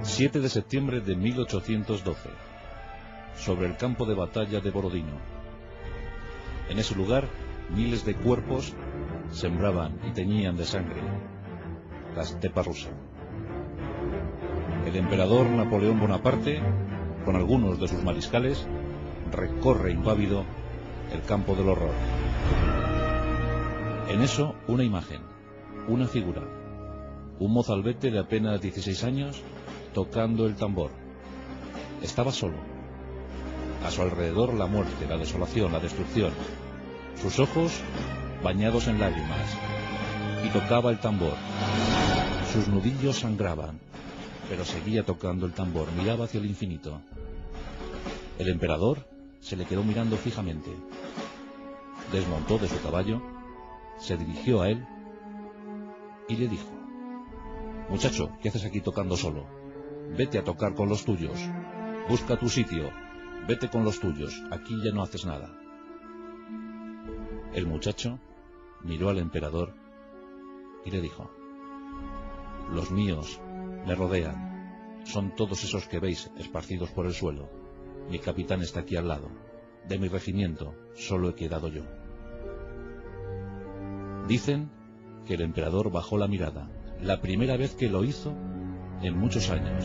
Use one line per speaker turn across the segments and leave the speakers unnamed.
7 de septiembre de 1812, sobre el campo de batalla de Borodino. En ese lugar, miles de cuerpos sembraban y teñían de sangre la estepa rusa. El emperador Napoleón Bonaparte, con algunos de sus mariscales, recorre impávido el campo del horror. En eso, una imagen, una figura, un mozalbete de apenas 16 años tocando el tambor. Estaba solo. A su alrededor la muerte, la desolación, la destrucción. Sus ojos bañados en lágrimas. Y tocaba el tambor. Sus nudillos sangraban, pero seguía tocando el tambor, miraba hacia el infinito. El emperador se le quedó mirando fijamente. Desmontó de su caballo, se dirigió a él y le dijo: «Muchacho, ¿qué haces aquí tocando solo? Vete a tocar con los tuyos. Busca tu sitio. Vete con los tuyos. Aquí ya no haces nada». El muchacho miró al emperador y le dijo: «Los míos me rodean. Son todos esos que veis esparcidos por el suelo. Mi capitán está aquí al lado. De mi regimiento solo he quedado yo». Dicen que el emperador bajó la mirada, la primera vez que lo hizo en muchos años,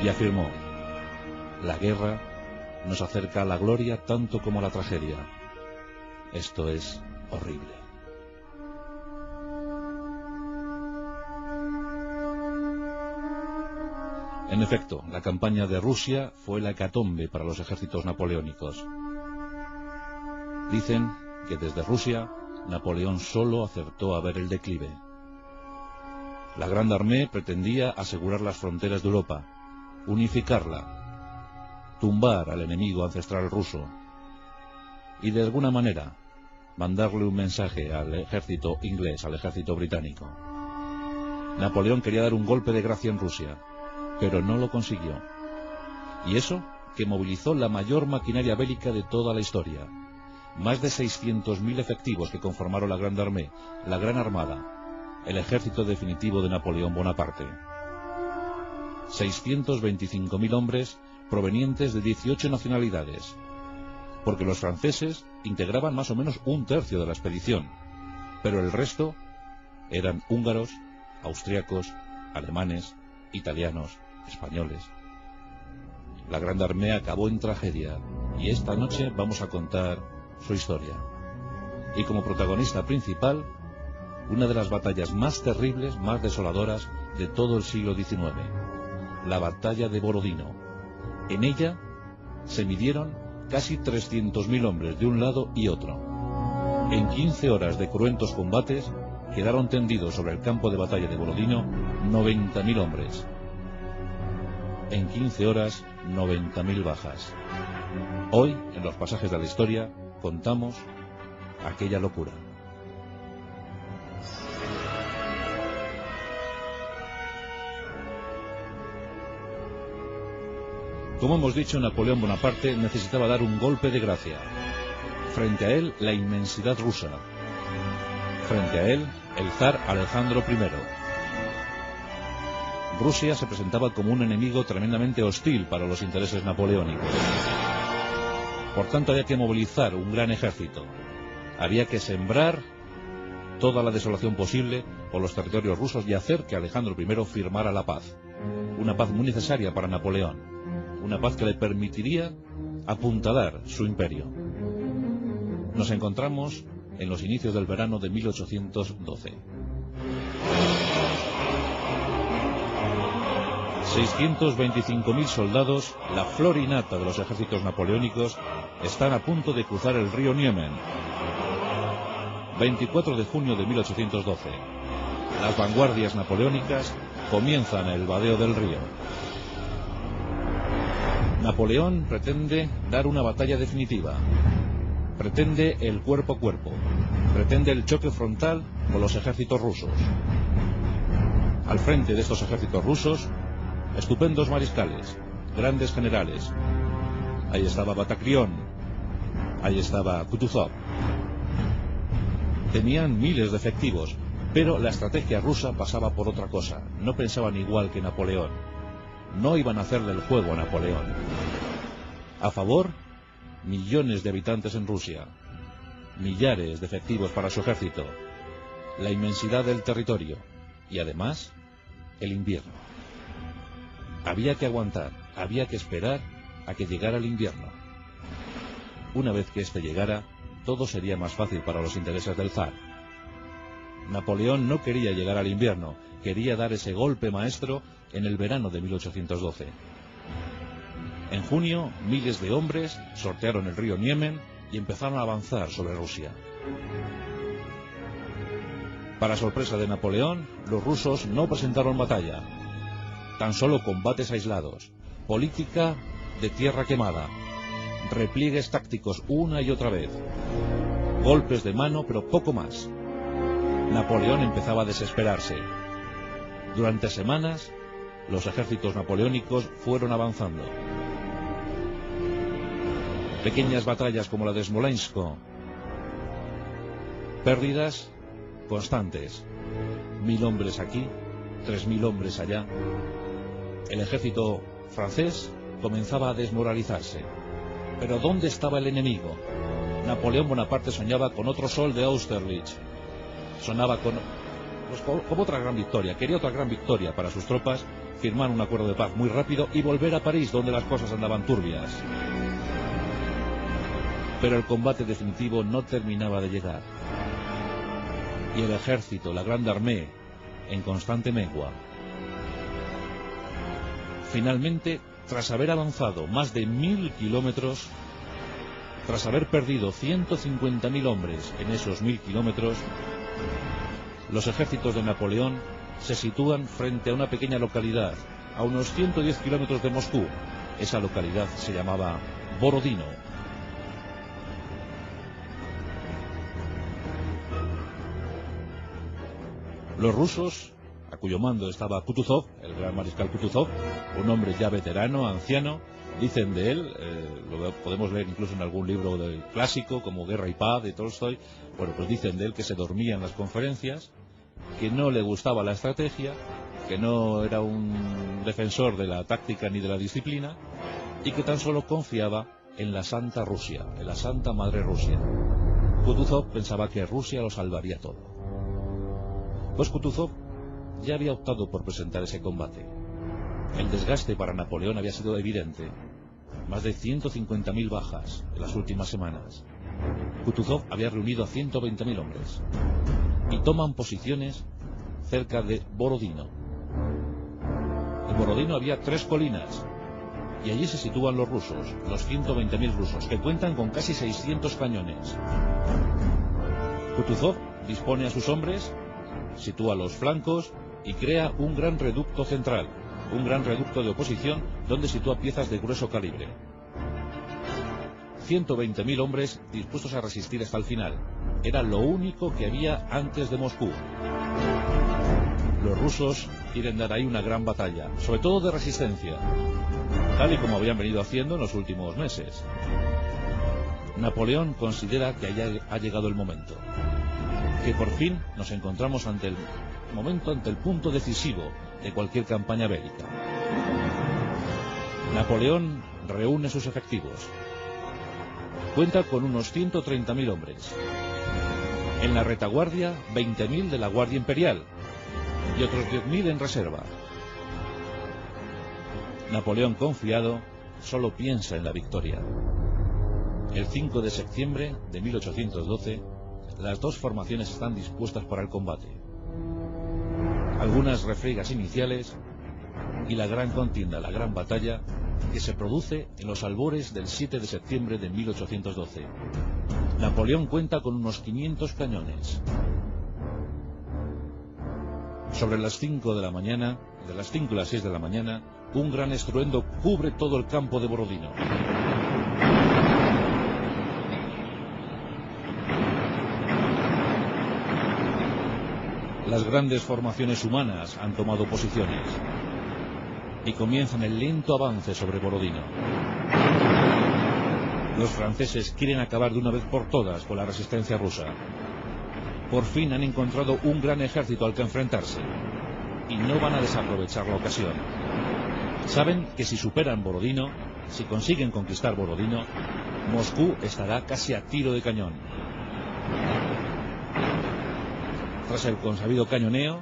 y afirmó: «La guerra nos acerca a la gloria tanto como la tragedia. Esto es horrible». En efecto, la campaña de Rusia fue la hecatombe para los ejércitos napoleónicos. Dicen que desde Rusia Napoleón solo acertó a ver el declive. La Grande Armée pretendía asegurar las fronteras de Europa, unificarla, tumbar al enemigo ancestral ruso y de alguna manera mandarle un mensaje al ejército inglés, al ejército británico. Napoleón quería dar un golpe de gracia en Rusia, pero no lo consiguió. Y eso que movilizó la mayor maquinaria bélica de toda la historia. Más de 600.000 efectivos que conformaron la Grande Armée, la Gran Armada, el ejército definitivo de Napoleón Bonaparte. 625.000 hombres provenientes de 18 nacionalidades, porque los franceses integraban más o menos un tercio de la expedición, pero el resto eran húngaros, austriacos, alemanes, italianos, españoles. La Grande Armée acabó en tragedia, y esta noche vamos a contar su historia. Y como protagonista principal, una de las batallas más terribles, más desoladoras de todo el siglo XIX, la batalla de Borodino. En ella se midieron casi 300.000 hombres de un lado y otro. En 15 horas de cruentos combates quedaron tendidos sobre el campo de batalla de Borodino 90.000 hombres. En 15 horas, 90.000 bajas. Hoy, en los pasajes de la historia, contamos aquella locura. Como hemos dicho, Napoleón Bonaparte necesitaba dar un golpe de gracia. Frente a él, la inmensidad rusa. Frente a él, el zar Alejandro I. Rusia se presentaba como un enemigo tremendamente hostil para los intereses napoleónicos. Por tanto, había que movilizar un gran ejército. Había que sembrar toda la desolación posible por los territorios rusos y hacer que Alejandro I firmara la paz. Una paz muy necesaria para Napoleón. Una paz que le permitiría apuntalar su imperio. Nos encontramos en los inicios del verano de 1812. 625.000 soldados, la flor y nata de los ejércitos napoleónicos, están a punto de cruzar el río Niemen. 24 de junio de 1812. Las vanguardias napoleónicas comienzan el vadeo del río. Napoleón pretende dar una batalla definitiva. Pretende el cuerpo a cuerpo. Pretende el choque frontal con los ejércitos rusos. Al frente de estos ejércitos rusos, estupendos mariscales, grandes generales. Ahí estaba Batacrión, ahí estaba Kutuzov. Tenían miles de efectivos, Pero la estrategia rusa pasaba por otra cosa. No pensaban igual que Napoleón. No iban a hacerle el juego a Napoleón. A favor, millones de habitantes en Rusia, millares de efectivos para su ejército, la inmensidad del territorio y además el invierno. Había que aguantar, había que esperar a que llegara el invierno. Una vez que éste llegara, todo sería más fácil para los intereses del zar. Napoleón no quería llegar al invierno, quería dar ese golpe maestro en el verano de 1812. En junio, miles de hombres sortearon el río Niemen y empezaron a avanzar sobre Rusia. Para sorpresa de Napoleón, los rusos no presentaron batalla, tan solo combates aislados, política de tierra quemada, repliegues tácticos una y otra vez, golpes de mano, pero poco más. Napoleón empezaba a desesperarse. Durante semanas, los ejércitos napoleónicos fueron avanzando. Pequeñas batallas como la de Smolensk, pérdidas constantes, 1000 hombres aquí, 3000 hombres allá. El ejército francés comenzaba a desmoralizarse. Pero ¿dónde estaba el enemigo? Napoleón Bonaparte soñaba con otro sol de Austerlitz. Sonaba como otra gran victoria. Quería otra gran victoria para sus tropas, firmar un acuerdo de paz muy rápido y volver a París, donde las cosas andaban turbias. Pero el combate definitivo no terminaba de llegar. Y el ejército, la Grande Armée, en constante mengua. Finalmente, tras haber avanzado más de 1000 kilómetros, tras haber perdido 150.000 hombres en esos 1000 kilómetros, los ejércitos de Napoleón se sitúan frente a una pequeña localidad, a unos 110 kilómetros de Moscú. Esa localidad se llamaba Borodino. Los rusos, a cuyo mando estaba Kutuzov, el gran mariscal Kutuzov, un hombre ya veterano, anciano, dicen de él, lo podemos leer incluso en algún libro del clásico, como Guerra y Paz, de Tolstoy, bueno, pues dicen de él que se dormía en las conferencias, que no le gustaba la estrategia, que no era un defensor de la táctica ni de la disciplina, y que tan solo confiaba en la Santa Rusia, en la Santa Madre Rusia. Kutuzov pensaba que Rusia lo salvaría todo. Pues Kutuzov ya había optado por presentar ese combate. El desgaste para Napoleón había sido evidente. Más de 150.000 bajas en las últimas semanas. Kutuzov había reunido a 120.000 hombres. Y toman posiciones cerca de Borodino. En Borodino había 3 colinas. Y allí se sitúan los rusos, los 120.000 rusos, que cuentan con casi 600 cañones. Kutuzov dispone a sus hombres, sitúa los flancos y crea un gran reducto central, un gran reducto de oposición donde sitúa piezas de grueso calibre. 120.000 hombres dispuestos a resistir hasta el final. Era lo único que había antes de Moscú. Los rusos quieren dar ahí una gran batalla, sobre todo de resistencia, tal y como habían venido haciendo en los últimos meses. Napoleón considera que ha llegado el momento, que por fin nos encontramos ante el punto decisivo de cualquier campaña bélica. Napoleón reúne sus efectivos. Cuenta con unos 130.000 hombres. En la retaguardia, 20.000 de la Guardia Imperial y otros 10.000 en reserva. Napoleón, confiado, solo piensa en la victoria. El 5 de septiembre de 1812, las dos formaciones están dispuestas para el combate. Algunas refriegas iniciales y la gran contienda, la gran batalla, que se produce en los albores del 7 de septiembre de 1812. Napoleón cuenta con unos 500 cañones. Sobre las 5 de la mañana, de las 5 a las 6 de la mañana, un gran estruendo cubre todo el campo de Borodino. Las grandes formaciones humanas han tomado posiciones y comienzan el lento avance sobre Borodino. Los franceses quieren acabar de una vez por todas con la resistencia rusa. Por fin han encontrado un gran ejército al que enfrentarse, y no van a desaprovechar la ocasión. Saben que si superan Borodino, si consiguen conquistar Borodino, Moscú estará casi a tiro de cañón. Tras el consabido cañoneo,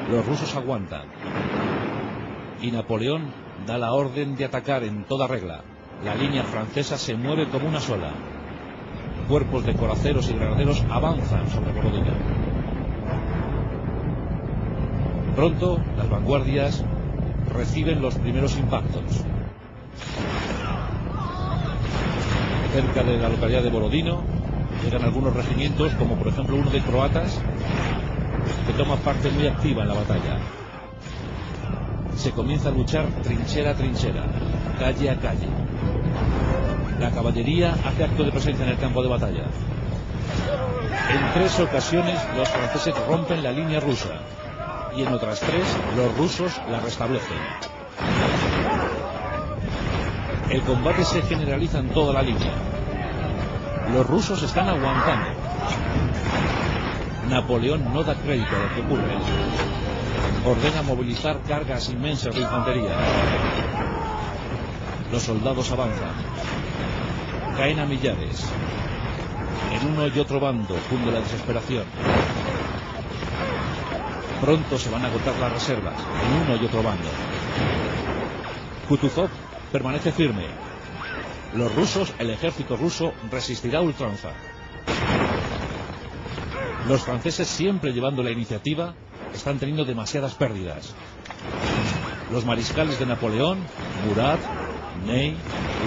los rusos aguantan, y Napoleón da la orden de atacar en toda regla. La línea francesa se mueve como una sola. Cuerpos de coraceros y granaderos avanzan sobre Borodino. Pronto, las vanguardias reciben los primeros impactos. Cerca de la localidad de Borodino llegan algunos regimientos, como por ejemplo uno de croatas, que toma parte muy activa en la batalla. Se comienza a luchar trinchera a trinchera, calle a calle. La caballería hace acto de presencia en el campo de batalla. En 3 ocasiones los franceses rompen la línea rusa, y en otras 3 los rusos la restablecen. El combate se generaliza en toda la línea. Los rusos están aguantando. Napoleón no da crédito a lo que ocurre. Ordena movilizar cargas inmensas de infantería. Los soldados avanzan. Caen a millares. En uno y otro bando cunde la desesperación. Pronto se van a agotar las reservas, en uno y otro bando. Kutuzov permanece firme. Los rusos, el ejército ruso, resistirá a ultranza. Los franceses, siempre llevando la iniciativa, están teniendo demasiadas pérdidas. Los mariscales de Napoleón, Murat, Ney,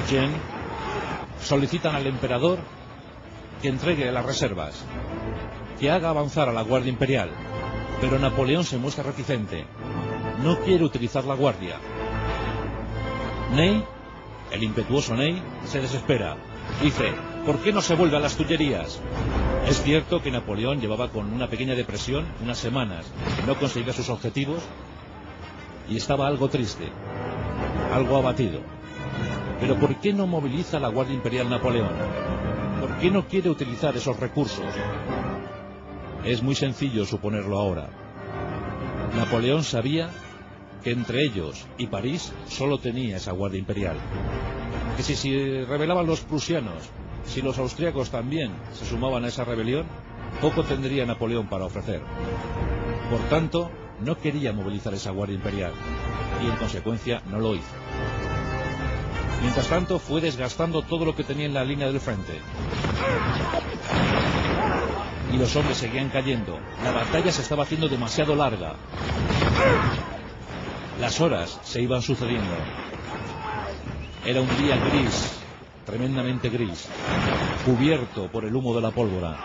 Eugene, solicitan al emperador que entregue las reservas, que haga avanzar a la Guardia Imperial. Pero Napoleón se muestra reticente. No quiere utilizar la guardia. Ney, el impetuoso Ney, se desespera. Dice: ¿por qué no se vuelve a las Tullerías? Es cierto que Napoleón llevaba con una pequeña depresión unas semanas, no conseguía sus objetivos y estaba algo triste, algo abatido. Pero ¿por qué no moviliza la Guardia Imperial Napoleón? ¿Por qué no quiere utilizar esos recursos? Es muy sencillo suponerlo ahora. Napoleón sabía que entre ellos y París solo tenía esa Guardia Imperial. Que si se rebelaban los prusianos, si los austríacos también se sumaban a esa rebelión, poco tendría Napoleón para ofrecer. Por tanto, no quería movilizar esa Guardia Imperial y en consecuencia no lo hizo. Mientras tanto, fue desgastando todo lo que tenía en la línea del frente. Y los hombres seguían cayendo. La batalla se estaba haciendo demasiado larga. Las horas se iban sucediendo. Era un día gris, tremendamente gris, cubierto por el humo de la pólvora,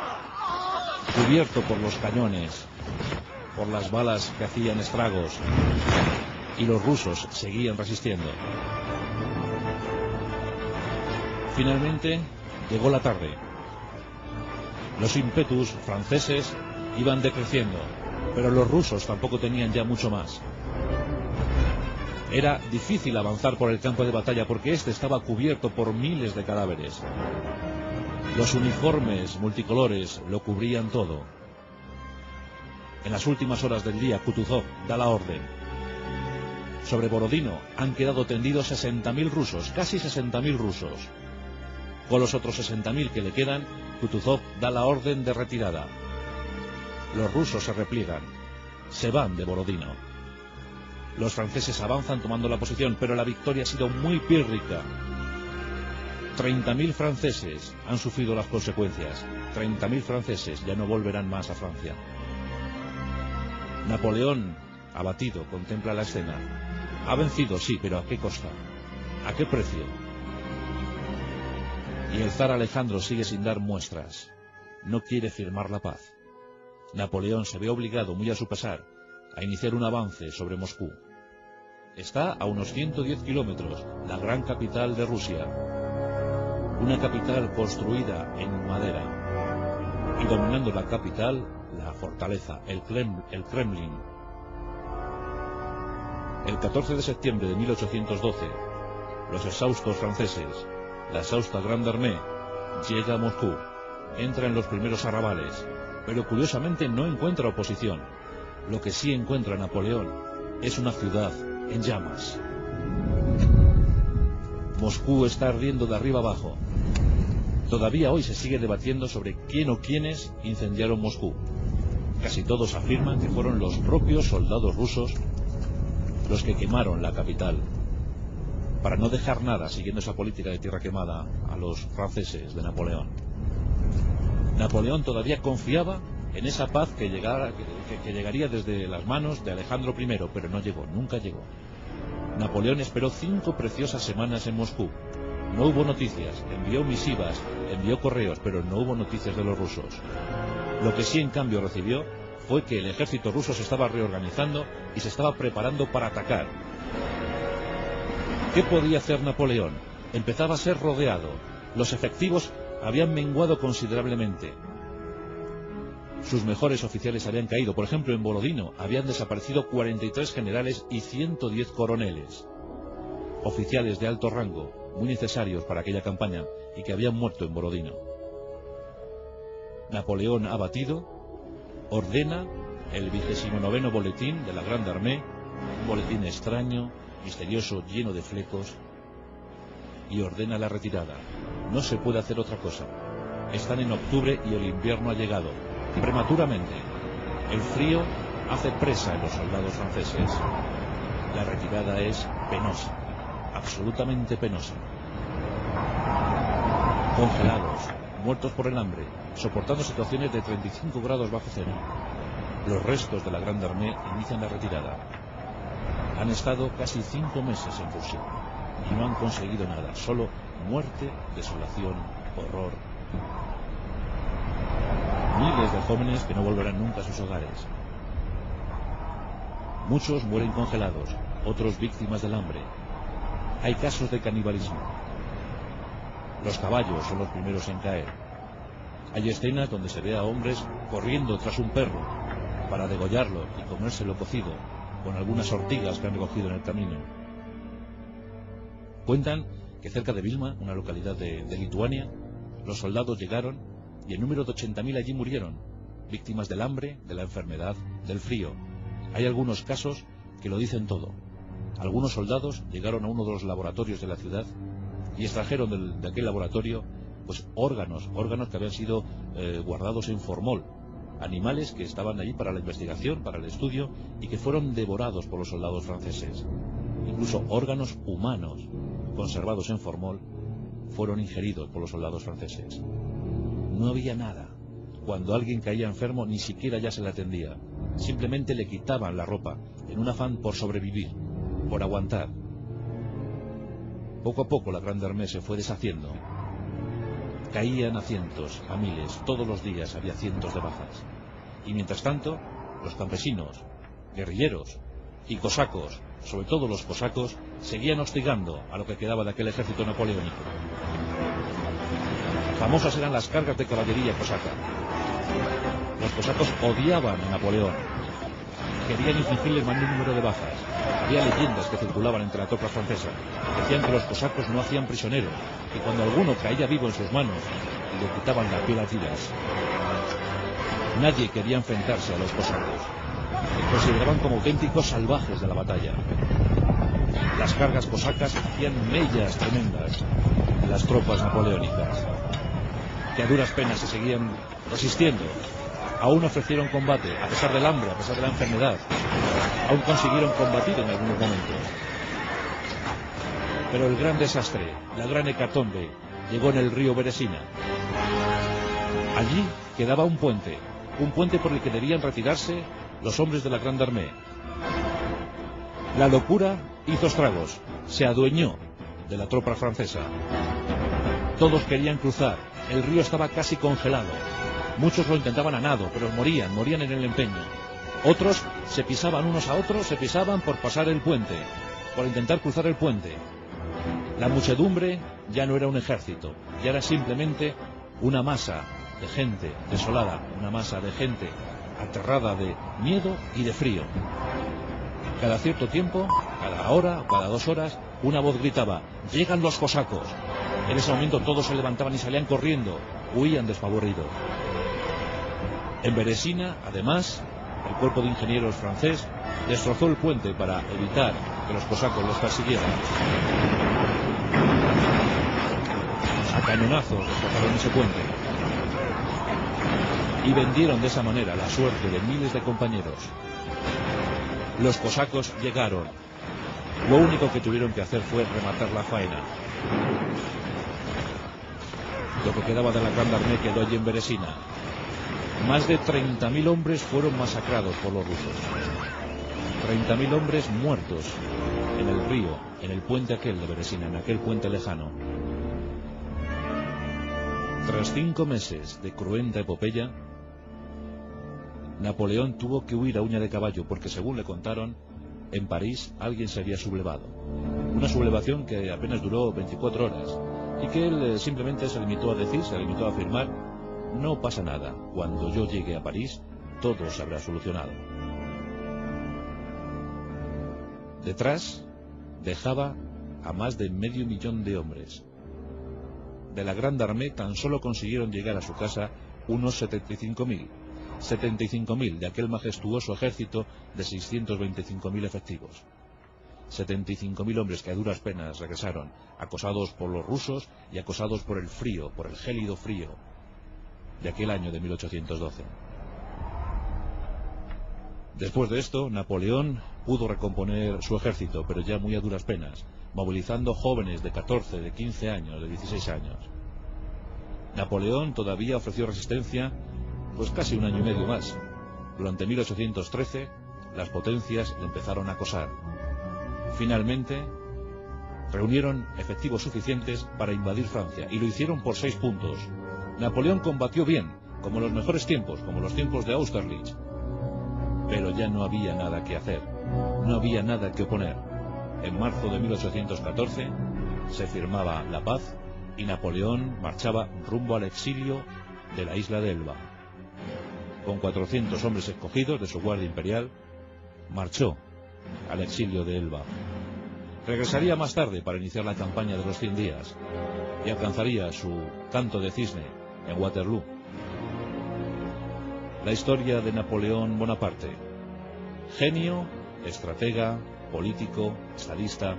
cubierto por los cañones, por las balas que hacían estragos, y los rusos seguían resistiendo. Finalmente llegó la tarde. Los ímpetus franceses iban decreciendo, pero los rusos tampoco tenían ya mucho más. Era difícil avanzar por el campo de batalla porque este estaba cubierto por miles de cadáveres. Los uniformes multicolores lo cubrían todo. En las últimas horas del día, Kutuzov da la orden. Sobre Borodino han quedado tendidos 60.000 rusos, casi 60.000 rusos. Con los otros 60.000 que le quedan, Kutuzov da la orden de retirada. Los rusos se repliegan, se van de Borodino. Los franceses avanzan tomando la posición, pero la victoria ha sido muy pírrica. 30.000 franceses han sufrido las consecuencias. 30.000 franceses ya no volverán más a Francia. Napoleón, abatido, contempla la escena. Ha vencido, sí, pero ¿a qué costa? ¿A qué precio? Y el zar Alejandro sigue sin dar muestras. No quiere firmar la paz. Napoleón se ve obligado, muy a su pesar, a iniciar un avance sobre Moscú. Está a unos 110 kilómetros, la gran capital de Rusia. Una capital construida en madera. Y dominando la capital, la fortaleza, el Kremlin. El 14 de septiembre de 1812, los exhaustos franceses, la exhausta Grande Armée, llega a Moscú, entra en los primeros arrabales, pero curiosamente no encuentra oposición. Lo que sí encuentra Napoleón es una ciudad en llamas. Moscú está ardiendo de arriba abajo. Todavía hoy se sigue debatiendo sobre quién o quiénes incendiaron Moscú. Casi todos afirman que fueron los propios soldados rusos los que quemaron la capital, para no dejar nada, siguiendo esa política de tierra quemada, a los franceses de Napoleón. Napoleón todavía confiaba en esa paz que llegaría desde las manos de Alejandro I, pero no llegó, nunca llegó. Napoleón esperó 5 preciosas semanas en Moscú. No hubo noticias, envió misivas, envió correos, pero no hubo noticias de los rusos. Lo que sí en cambio recibió fue que el ejército ruso se estaba reorganizando y se estaba preparando para atacar. ¿Qué podía hacer Napoleón? Empezaba a ser rodeado. Los efectivos habían menguado considerablemente. Sus mejores oficiales habían caído. Por ejemplo, en Borodino habían desaparecido 43 generales y 110 coroneles. Oficiales de alto rango, muy necesarios para aquella campaña, y que habían muerto en Borodino. Napoleón, abatido, ordena el 29º boletín de la Grande Armée, un boletín extraño, misterioso, lleno de flecos, y ordena la retirada. No se puede hacer otra cosa. Están en octubre y el invierno ha llegado, prematuramente. El frío hace presa en los soldados franceses. La retirada es penosa, absolutamente penosa. Congelados, muertos por el hambre, soportando situaciones de 35 grados bajo cero. Los restos de la Grande Armée inician la retirada. Han estado casi 5 meses en Rusia y no han conseguido nada, solo muerte, desolación, horror. Miles de jóvenes que no volverán nunca a sus hogares. Muchos mueren congelados, otros víctimas del hambre. Hay casos de canibalismo. Los caballos son los primeros en caer. Hay escenas donde se ve a hombres corriendo tras un perro para degollarlo y comérselo cocido, con algunas ortigas que han recogido en el camino. Cuentan que cerca de Vilma, una localidad de Lituania, los soldados llegaron y el número de 80.000 allí murieron, víctimas del hambre, de la enfermedad, del frío. Hay algunos casos que lo dicen todo. Algunos soldados llegaron a uno de los laboratorios de la ciudad y extrajeron de aquel laboratorio pues órganos que habían sido guardados en formol, animales que estaban allí para la investigación, para el estudio, y que fueron devorados por los soldados franceses. Incluso órganos humanos conservados en formol fueron ingeridos por los soldados franceses. No había nada. Cuando alguien caía enfermo ni siquiera ya se le atendía. Simplemente le quitaban la ropa, en un afán por sobrevivir, por aguantar. Poco a poco la Grande Armée se fue deshaciendo. Caían a cientos, a miles, todos los días había cientos de bajas. Y mientras tanto, los campesinos, guerrilleros y cosacos, sobre todo los cosacos, seguían hostigando a lo que quedaba de aquel ejército napoleónico. Famosas eran las cargas de caballería cosaca. Los cosacos odiaban a Napoleón. Querían infligirle el mayor número de bajas. Había leyendas que circulaban entre la tropa francesa. Decían que los cosacos no hacían prisioneros, y cuando alguno caía vivo en sus manos, le quitaban la piel a tiras. Nadie quería enfrentarse a los cosacos. Los consideraban como auténticos salvajes de la batalla. Las cargas cosacas hacían mellas tremendas en las tropas napoleónicas, que a duras penas se seguían resistiendo. Aún ofrecieron combate, a pesar del hambre, a pesar de la enfermedad. Aún consiguieron combatir en algunos momentos. Pero el gran desastre, la gran hecatombe, llegó en el río Beresina. Allí quedaba un puente por el que debían retirarse los hombres de la Grande Armée. La locura hizo estragos, se adueñó de la tropa francesa. Todos querían cruzar, el río estaba casi congelado. Muchos lo intentaban a nado, pero morían en el empeño. Otros se pisaban unos a otros, se pisaban por pasar el puente, por intentar cruzar el puente. La muchedumbre ya no era un ejército, ya era simplemente una masa de gente desolada, una masa de gente aterrada de miedo y de frío. Cada cierto tiempo, cada hora, cada 2 horas, una voz gritaba: ¡llegan los cosacos! En ese momento todos se levantaban y salían corriendo, huían despavoridos. En Beresina, además, el cuerpo de ingenieros francés destrozó el puente para evitar que los cosacos los persiguieran. A cañonazos destrozaron ese puente y vendieron de esa manera la suerte de miles de compañeros. Los cosacos llegaron. Lo único que tuvieron que hacer fue rematar la faena. Lo que quedaba de la Grande Armée quedó allí en Beresina. Más de 30.000 hombres fueron masacrados por los rusos. 30.000 hombres muertos en el río, en el puente aquel de Beresina, en aquel puente lejano. Tras 5 meses de cruenta epopeya, Napoleón tuvo que huir a uña de caballo porque, según le contaron, en París alguien se había sublevado. Una sublevación que apenas duró 24 horas y que él simplemente se limitó a decir, se limitó a afirmar: no pasa nada, cuando yo llegue a París todo se habrá solucionado. Detrás dejaba a más de 500.000 de hombres. De la Grande Armée tan solo consiguieron llegar a su casa unos 75.000. 75.000 de aquel majestuoso ejército de 625.000 efectivos. 75.000 hombres que a duras penas regresaron, acosados por los rusos y acosados por el frío, por el gélido frío de aquel año de 1812. Después de esto, Napoleón pudo recomponer su ejército, pero ya muy a duras penas, movilizando jóvenes de 14, de 15 años, de 16 años. Napoleón todavía ofreció resistencia pues casi 1 año y medio más. Durante 1813 las potencias le empezaron a acosar. Finalmente reunieron efectivos suficientes para invadir Francia y lo hicieron por 6 puntos. Napoleón combatió bien, como en los mejores tiempos, como los tiempos de Austerlitz, pero ya no había nada que hacer, no había nada que oponer. En marzo de 1814 se firmaba la paz y Napoleón marchaba rumbo al exilio de la isla de Elba. Con 400 hombres escogidos de su guardia imperial, marchó al exilio de Elba. Regresaría más tarde para iniciar la campaña de los 100 días y alcanzaría su canto de cisne en Waterloo. La historia de Napoleón Bonaparte: genio, estratega, político, estadista,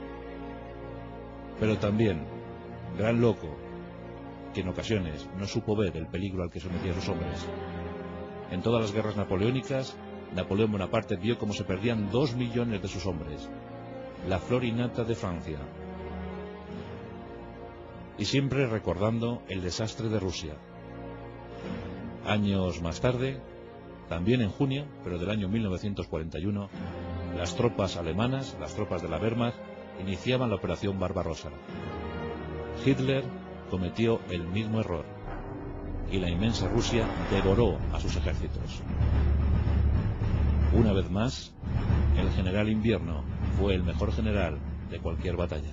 pero también gran loco, que en ocasiones no supo ver el peligro al que sometía a sus hombres. En todas las guerras napoleónicas, Napoleón Bonaparte vio cómo se perdían 2 millones de sus hombres, la flor y nata de Francia. Y siempre recordando el desastre de Rusia. Años más tarde, también en junio, pero del año 1941, las tropas alemanas, las tropas de la Wehrmacht, iniciaban la Operación Barbarossa. Hitler cometió el mismo error y la inmensa Rusia devoró a sus ejércitos. Una vez más, el general Invierno fue el mejor general de cualquier batalla.